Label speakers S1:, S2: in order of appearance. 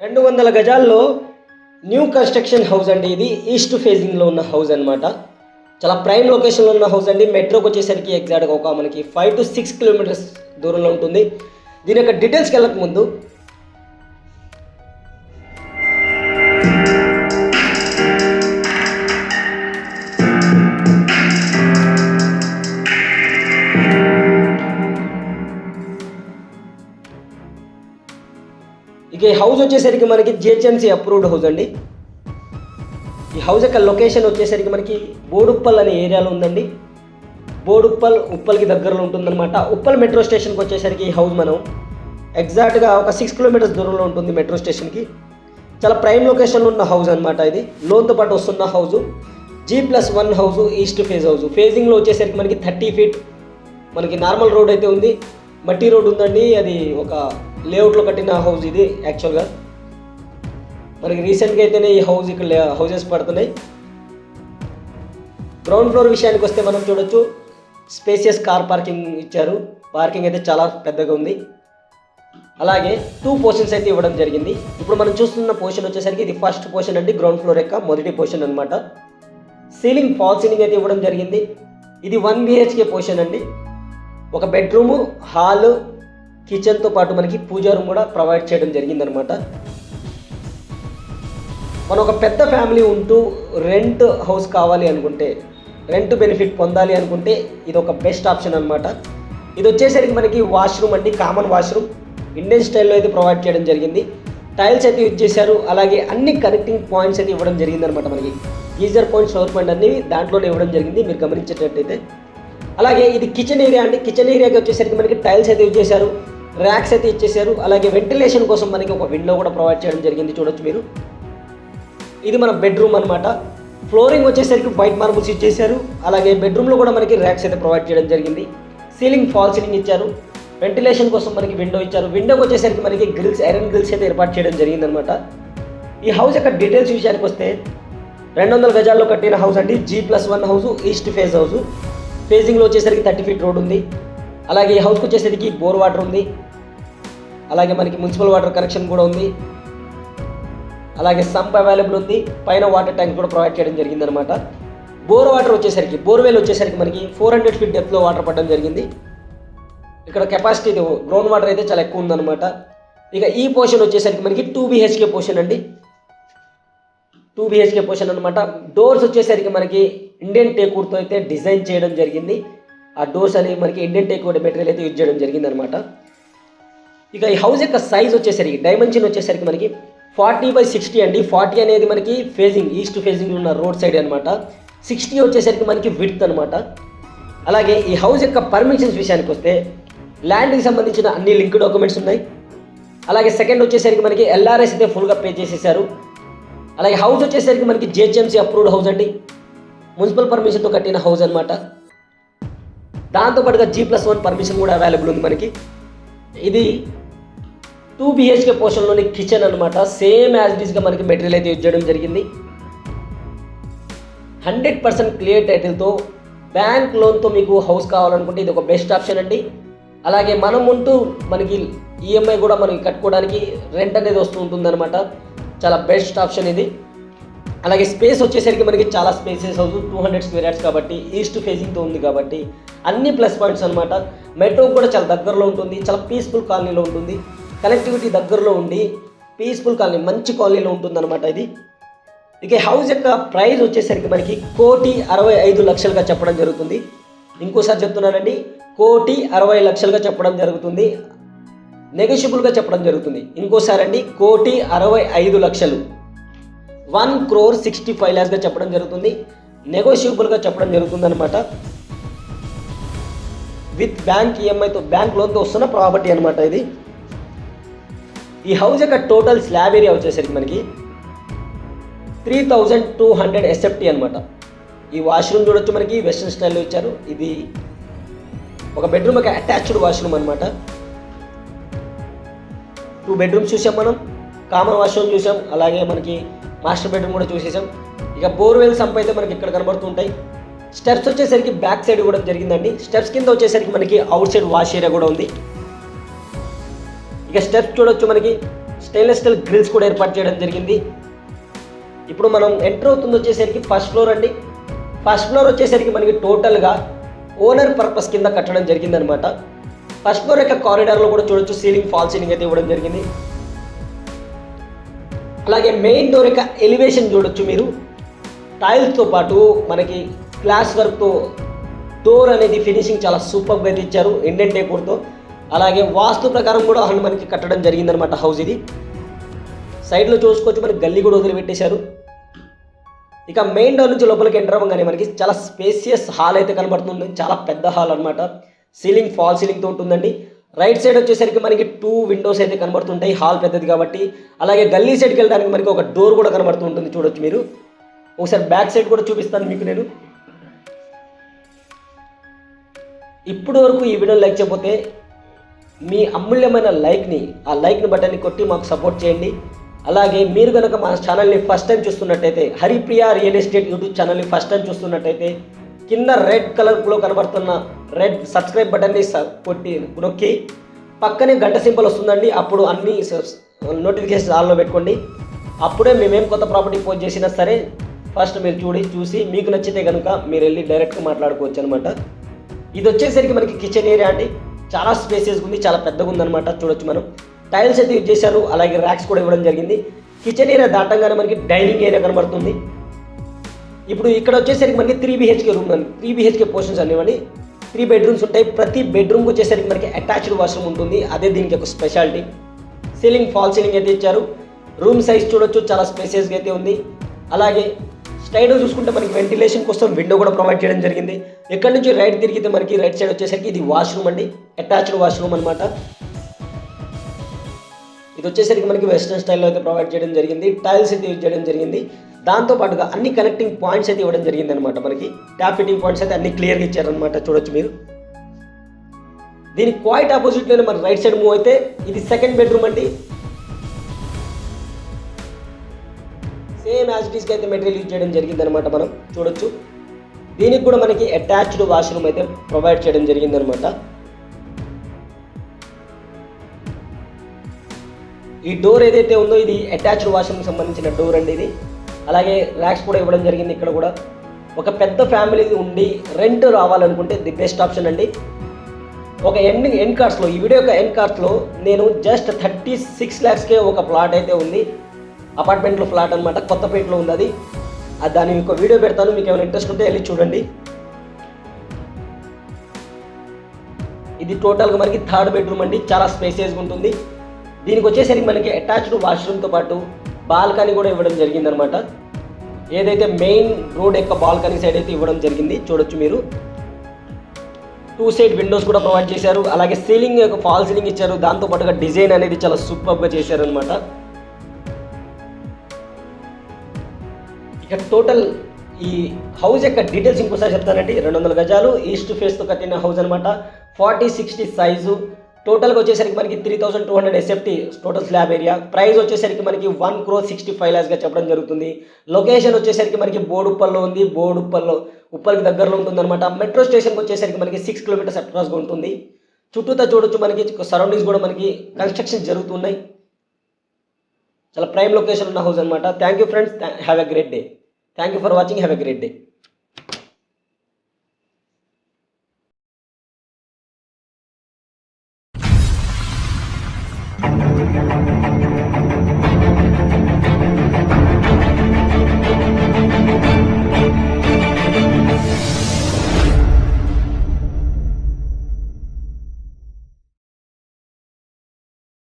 S1: 200 గజాల్లో new construction house అండి. ఇది ఈస్ట్ ఫేజింగ్లో ఉన్న హౌస్ అనమాట. చాలా ప్రైమ్ లొకేషన్లో ఉన్న హౌస్ అండి. మెట్రోకి వచ్చేసరికి ఎగ్జాక్ట్గా ఒక మనకి 5 to 6 కిలోమీటర్స్ దూరంలో ఉంటుంది. దీని యొక్క డీటెయిల్స్కి వెళ్ళక ముందు ఇక ఈ హౌస్ వచ్చేసరికి మనకి జిహెచ్ఎంసీ అప్రూవ్డ్ హౌస్ అండి. ఈ హౌస్ యొక్క లొకేషన్ వచ్చేసరికి మనకి బోడుప్పల్ అనే ఏరియాలో ఉందండి. ఉప్పల్కి దగ్గరలో ఉంటుందన్నమాట. ఉప్పల్ మెట్రో స్టేషన్కి వచ్చేసరికి ఈ హౌస్ మనం ఎగ్జాక్ట్గా ఒక 6 కిలోమీటర్స్ దూరంలో ఉంటుంది మెట్రో స్టేషన్కి. చాలా ప్రైమ్ లొకేషన్లో ఉన్న హౌస్ అనమాట. ఇది లోన్తో పాటు వస్తున్న house, G+1 house, east face house. ఫేజింగ్లో వచ్చేసరికి మనకి 30 feet మనకి నార్మల్ రోడ్ అయితే ఉంది, మట్టి రోడ్ ఉందండి. అది ఒక లేఅవుట్లో కట్టిన హౌస్ ఇది. యాక్చువల్గా మనకి రీసెంట్గా అయితేనే ఈ హౌస్ ఇక్కడ హౌసెస్ పడుతున్నాయి. గ్రౌండ్ ఫ్లోర్ విషయానికి వస్తే మనం చూడొచ్చు, స్పేసియస్ కార్ పార్కింగ్ ఇచ్చారు. పార్కింగ్ అయితే చాలా పెద్దగా ఉంది. అలాగే 2 పోర్షన్స్ అయితే ఇవ్వడం జరిగింది. ఇప్పుడు మనం చూస్తున్న పోర్షన్ వచ్చేసరికి ఇది ఫస్ట్ పోర్షన్ అండి, గ్రౌండ్ ఫ్లోర్ యొక్క మొదటి పోర్షన్ అనమాట. సీలింగ్ ఫాల్ సీలింగ్ అయితే ఇవ్వడం జరిగింది. ఇది 1 BHK పోర్షన్ అండి. ఒక బెడ్రూము, హాల్, కిచెన్తో పాటు మనకి పూజా రూమ్ కూడా ప్రొవైడ్ చేయడం జరిగిందనమాట. మనం ఒక పెద్ద ఫ్యామిలీ ఉంటూ రెంట్ హౌస్ కావాలి అనుకుంటే, రెంట్ బెనిఫిట్ పొందాలి అనుకుంటే ఇది ఒక బెస్ట్ ఆప్షన్ అనమాట. ఇది వచ్చేసరికి మనకి వాష్రూమ్ అండి, కామన్ వాష్రూమ్ ఇండియన్ స్టైల్లో అయితే ప్రొవైడ్ చేయడం జరిగింది. టైల్స్ అయితే యూజ్ చేశారు. అలాగే అన్ని కనెక్టింగ్ పాయింట్స్ అయితే ఇవ్వడం జరిగింది అనమాట. మనకి గీజర్ పాయింట్, షవర్ పాయింట్ అన్ని దాంట్లోనే ఇవ్వడం జరిగింది, మీరు గమనించేటట్టయితే. అలాగే ఇది కిచెన్ ఏరియా అండి. కిచెన్ ఏరియాకి వచ్చేసరికి మనకి టైల్స్ అయితే యూజ్ చేశారు, ర్యాక్స్ అయితే ఇచ్చేసారు. అలాగే వెంటిలేషన్ కోసం మనకి ఒక విండో కూడా ప్రొవైడ్ చేయడం జరిగింది, చూడొచ్చు మీరు. ఇది మన బెడ్రూమ్ అనమాట. ఫ్లోరింగ్ వచ్చేసరికి వైట్ మార్బుల్స్ ఇచ్చేసారు. అలాగే బెడ్రూమ్లో కూడా మనకి ర్యాక్స్ అయితే ప్రొవైడ్ చేయడం జరిగింది. సీలింగ్ ఫాల్ సీలింగ్ ఇచ్చారు. వెంటిలేషన్ కోసం మనకి విండో ఇచ్చారు. విండోకి వచ్చేసరికి మనకి గ్రిల్స్, ఐరన్ గ్రిల్స్ అయితే ఏర్పాటు చేయడం జరిగిందనమాట. ఈ హౌస్ యొక్క డీటెయిల్స్ విషయానికి వస్తే 200 గజాల్లో కట్టిన హౌస్ అండి. G+1 house, east face house. ఫేజింగ్లో వచ్చేసరికి 30 feet రోడ్ ఉంది. అలాగే ఈ హౌస్కి వచ్చేసరికి బోర్ వాటర్ ఉంది. అలాగే మనకి మున్సిపల్ వాటర్ కనెక్షన్ కూడా ఉంది. అలాగే సంప్ అవైలబుల్ ఉంది. పైన వాటర్ ట్యాంక్ కూడా ప్రొవైడ్ చేయడం జరిగిందనమాట. బోర్వెల్ వచ్చేసరికి మనకి 400 feet డెప్త్లో వాటర్ పడడం జరిగింది. ఇక్కడ కెపాసిటీ గ్రౌండ్ వాటర్ అయితే చాలా ఎక్కువ ఉందన్నమాట. ఇక ఈ పోర్షన్ వచ్చేసరికి మనకి 2 BHK పోర్షన్ అండి. 2 BHK పోర్షన్ అనమాట. డోర్స్ వచ్చేసరికి మనకి ఇండియన్ టేక్వుడ్తో అయితే డిజైన్ చేయడం జరిగింది. ఆ డోర్స్ అనేవి మనకి ఇండియన్ టేక్వుడ్ మెటీరియల్ అయితే యూజ్ చేయడం జరిగింది అనమాట. ఇక ఈ హౌస్ యొక్క సైజ్ వచ్చేసరికి, డైమెన్షన్ వచ్చేసరికి మనకి 40/60 అండి. 40 అనేది మనకి ఫేజింగ్, ఈస్ట్ ఫేజింగ్ ఉన్న రోడ్ సైడ్ అనమాట. 60 వచ్చేసరికి మనకి విడ్త్ అనమాట. అలాగే ఈ హౌస్ యొక్క పర్మిషన్స్ విషయానికి వస్తే ల్యాండ్కి సంబంధించిన అన్ని లింక్ డాక్యుమెంట్స్ ఉన్నాయి. అలాగే సెకండ్ వచ్చేసరికి మనకి LRS అయితే ఫుల్గా పే చేసేసారు. అలాగే హౌస్ వచ్చేసరికి మనకి GHMC అప్రూవ్డ్ హౌస్ అండి. మున్సిపల్ పర్మిషన్తో కట్టిన హౌస్ అనమాట. దాంతోపాటుగా G+1 పర్మిషన్ కూడా అవైలబుల్ ఉంది మనకి. ఇది 2 BHK పోర్షన్లోని కిచెన్ అనమాట. సేమ్ యాజ్ ఇట్ ఈస్గా మనకి మెటీరియల్ అయితే యూజ్ చేయడం జరిగింది. 100% క్లియర్ టైటిల్తో బ్యాంక్ లోన్తో మీకు హౌస్ కావాలనుకుంటే ఇది ఒక బెస్ట్ ఆప్షన్ అండి. అలాగే మనం ఉంటూ మనకి EMI కూడా మనకి కట్టుకోవడానికి రెంట్ అనేది వస్తూ ఉంటుందన్నమాట. చాలా బెస్ట్ ఆప్షన్ ఇది. అలాగే స్పేస్ వచ్చేసరికి మనకి చాలా స్పేసెస్ హౌస్, 200 square yards కాబట్టి, ఈస్ట్ ఫేజింగ్తో ఉంది కాబట్టి అన్ని ప్లస్ పాయింట్స్ అనమాట. మెట్రో కూడా చాలా దగ్గరలో ఉంటుంది, చాలా పీస్ఫుల్ కాలనీలో ఉంటుంది. కనెక్టివిటీ దగ్గరలో ఉండి పీస్ఫుల్ కాలనీ, మంచి కాలనీలో ఉంటుందన్నమాట ఇది. ఇక హౌస్ యొక్క ప్రైస్ వచ్చేసరికి మనకి 1,65,00,000గా చెప్పడం జరుగుతుంది. ఇంకోసారి చెప్తున్నానండి, 1,60,00,000గా చెప్పడం జరుగుతుంది. నెగోషియబుల్గా చెప్పడం జరుగుతుంది. ఇంకోసారి అండి, 1,65,00,000, 1,65,00,000గా చెప్పడం జరుగుతుంది. నెగోషియబుల్గా చెప్పడం జరుగుతుంది అనమాట. విత్ బ్యాంక్ EMIతో, బ్యాంక్ లోన్తో వస్తున్న ప్రాపర్టీ అనమాట ఇది. ఈ హౌస్ యొక్క టోటల్ స్లాబ్ ఏరియా వచ్చేసరికి మనకి 3,200 SFT అనమాట. ఈ వాష్రూమ్ చూడొచ్చు, మనకి వెస్ట్రన్ స్టైల్లో ఇచ్చారు. ఇది ఒక బెడ్రూమ్, ఒక అటాచ్డ్ వాష్రూమ్ అనమాట. 2 bedrooms చూసాం మనం, కామన్ వాష్రూమ్ చూసాం, అలాగే మనకి మాస్టర్ బెడ్రూమ్ కూడా చూసేసాం. ఇక బోర్వెల్ సంప్ అయితే మనకి ఇక్కడ కనబడుతుంటాయి. స్టెప్స్ వచ్చేసరికి బ్యాక్ సైడ్ కూడా జరిగిందండి. స్టెప్స్ కింద వచ్చేసరికి మనకి అవుట్ సైడ్ వాష్ ఏరియా కూడా ఉంది. ఇక స్టెప్స్ చూడొచ్చు, మనకి స్టెయిన్లెస్ స్టీల్ గ్రిల్స్ కూడా ఏర్పాటు చేయడం జరిగింది. ఇప్పుడు మనం ఎంటర్ అవుతుంది వచ్చేసరికి ఫస్ట్ ఫ్లోర్ అండి. ఫస్ట్ ఫ్లోర్ వచ్చేసరికి మనకి టోటల్గా ఓనర్ పర్పస్ కింద కట్టడం జరిగిందనమాట. ఫస్ట్ ఫ్లోర్ యొక్క కారిడార్లో కూడా చూడొచ్చు సీలింగ్ ఫాల్ సీలింగ్ అయితే ఇవ్వడం జరిగింది. అలాగే మెయిన్ డోర్ యొక్క ఎలివేషన్ చూడొచ్చు మీరు. టైల్స్తో పాటు మనకి గ్లాస్ వర్క్తో డోర్ అనేది ఫినిషింగ్ చాలా సూపర్గా అయితే ఇచ్చారు ఇండియన్ డెకోర్తో. అలాగే వాస్తు ప్రకారం కూడా మనకి కట్టడం జరిగిందనమాట హౌస్ ఇది. సైడ్లో చూసుకోవచ్చు మనకి గల్లీ కూడా వదిలిపెట్టేశారు. ఇక మెయిన్ డోర్ నుంచి లోపలికి ఎంటర్ అవ్వగానే మనకి చాలా స్పేసియస్ హాల్ అయితే కనబడుతుంది. చాలా పెద్ద హాల్ అనమాట. సీలింగ్ ఫాల్ సీలింగ్తో ఉంటుందండి. రైట్ సైడ్ వచ్చేసరికి మనకి 2 విండోస్ అయితే కనబడుతుంటాయి, హాల్ పెద్దది కాబట్టి. అలాగే గల్లీ సైడ్కి వెళ్ళడానికి మనకి ఒక డోర్ కూడా కనబడుతూ ఉంటుంది చూడొచ్చు మీరు. ఒకసారి బ్యాక్ సైడ్ కూడా చూపిస్తాను మీకు నేను. ఇప్పుడు వరకు ఈ వీడియో లైక్ చేయకపోతే మీ అమూల్యమైన ఆ లైక్ని బటన్ని కొట్టి మాకు సపోర్ట్ చేయండి. అలాగే మీరు కనుక మా ఛానల్ని ఫస్ట్ టైం చూస్తున్నట్టయితే, హరిప్రియ రియల్ ఎస్టేట్ యూట్యూబ్ ఛానల్ని ఫస్ట్ టైం చూస్తున్నట్టయితే కింద రెడ్ కలర్లో కనబడుతున్న రెడ్ సబ్స్క్రైబ్ బటన్ని కొట్టి నొక్కి పక్కనే గంట సింబల్ వస్తుందండి. అప్పుడు అన్ని నోటిఫికేషన్స్ ఆన్లో పెట్టుకోండి. అప్పుడే మేమేం కొత్త ప్రాపర్టీ పోస్ట్ చేసినా సరే ఫస్ట్ మీరు చూసి మీకు నచ్చితే కనుక మీరు వెళ్ళి డైరెక్ట్గా మాట్లాడుకోవచ్చు అనమాట. ఇది వచ్చేసరికి మనకి కిచెన్ ఏరియా అండి. చాలా స్పేసెస్ ఉంది, చాలా పెద్దగా ఉందన్నమాట. చూడొచ్చు మనం టైల్స్ అయితే యూజ్ చేశారు. అలాగే ర్యాక్స్ కూడా ఇవ్వడం జరిగింది. కిచెన్ ఏరియా దాటంగానే మనకి డైనింగ్ ఏరియా కనబడుతుంది. ఇప్పుడు ఇక్కడ వచ్చేసరికి మనకి 3 BHK రూమ్ అండి. 3 BHK పోర్షన్స్ అనేవని 3 బెడ్రూమ్స్ ఉంటాయి. ప్రతి బెడ్రూమ్కి వచ్చేసరికి మనకి అటాచ్డ్ వాష్రూమ్ ఉంటుంది. అదే దీనికి ఒక స్పెషాలిటీ. సీలింగ్ ఫాల్ సీలింగ్ అయితే ఇచ్చారు. రూమ్ సైజ్ చూడొచ్చు, చాలా స్పేసెస్గా అయితే ఉంది. అలాగే స్ట్రైట్గా చూసుకుంటే మనకి వెంటిలేషన్ కోసం విండో కూడా ప్రొవైడ్ చేయడం జరిగింది. ఇక్కడ నుంచి రైట్ తిరిగితే మనకి రైట్ సైడ్ వచ్చేసరికి ఇది వాష్రూమ్ అండి, అటాచ్డ్ వాష్రూమ్ అనమాట. ఇది వచ్చేసరికి మనకి వెస్ట్రన్ స్టైల్లో అయితే ప్రొవైడ్ చేయడం జరిగింది. టైల్స్ అయితే యూజ్ చేయడం జరిగింది. దాంతోపాటుగా అన్ని కనెక్టింగ్ పాయింట్స్ అయితే ఇవ్వడం జరిగింది అనమాట. మనకి ట్యాప్ ఫిట్టింగ్ పాయింట్స్ అయితే అన్ని క్లియర్గా ఇచ్చారనమాట. చూడొచ్చు మీరు. దీనికి క్వైట్ ఆపోజిట్లోనే మన రైట్ సైడ్ మూవ్ అయితే ఇది సెకండ్ బెడ్రూమ్ అండి. సేమ్ యాజ్ ఇట్ ఈస్కి అయితే మెటీరియల్ యూజ్ చేయడం జరిగింది అనమాట. మనం చూడొచ్చు. దీనికి కూడా మనకి అటాచ్డ్ వాష్రూమ్ అయితే ప్రొవైడ్ చేయడం జరిగింది అనమాట. ఈ డోర్ ఏదైతే ఉందో ఇది అటాచ్డ్ వాష్రూమ్కి సంబంధించిన డోర్ అండి ఇది. అలాగే ర్యాక్స్ కూడా ఇవ్వడం జరిగింది. ఇక్కడ కూడా ఒక పెద్ద ఫ్యామిలీ ఉండి రెంట్ రావాలనుకుంటే ది బెస్ట్ ఆప్షన్ అండి. ఒక ఎండ్ కార్డ్స్లో, ఈ వీడియో యొక్క ఎండ్ కార్డ్స్లో నేను జస్ట్ 36 lakhsకే ఒక ప్లాట్ అయితే ఉంది. అపార్ట్మెంట్లో ఫ్లాట్ అనమాట, కొత్తపేటలో ఉంది అది. దాని ఒక వీడియో పెడతాను, మీకు ఏమైనా ఇంట్రెస్ట్ ఉంటే వెళ్ళి చూడండి. ఇది టోటల్గా మనకి 3rd బెడ్రూమ్ అండి. చాలా స్పేసియస్గా ఉంటుంది. దీనికి వచ్చేసరికి మనకి అటాచ్డ్ వాష్రూమ్తో పాటు బాల్కనీ కూడా ఇవ్వడం జరిగిందనమాట. ఏదైతే మెయిన్ రోడ్ యొక్క బాల్కనీ సైడ్ అయితే ఇవ్వడం జరిగింది. చూడొచ్చు మీరు. 2 సైడ్ విండోస్ కూడా ప్రొవైడ్ చేశారు. అలాగే సీలింగ్ యొక్క ఫాల్ సీలింగ్ ఇచ్చారు. దాంతోపాటుగా డిజైన్ అనేది చాలా సూపర్గా చేశారనమాట. ఇక టోటల్ ఈ హౌస్ యొక్క డీటెయిల్స్ ఇంకోసారి చెప్తానండి. 200 గజాలు ఈస్ట్ ఫేస్తో కట్టిన హౌస్ అనమాట. 40-60 సైజు. టోటల్గా వచ్చేసరికి మనకి 3200 SFT total slab area. Price వచ్చేసరికి మనకి 1,65 lakhsగా చెప్పడం జరుగుతుంది. లొకేషన్ వచ్చేసరికి మనకి బోడుప్పల్లో ఉంది. ఉప్పల్కి దగ్గరలో ఉంటుంది అనమాట. మెట్రో స్టేషన్కి వచ్చేసరికి మనకి 6 kilometers అప్రాక్స్గా ఉంటుంది. చుట్టూతా చూడొచ్చు మనకి సరౌండింగ్స్ కూడా మనకి కన్స్ట్రక్షన్ జరుగుతున్నాయి. చాలా ప్రైమ్ లొకేషన్ ఉన్న హౌస్ అనమాట. Thank you friends, have a great day. Thank you for watching, have a great day.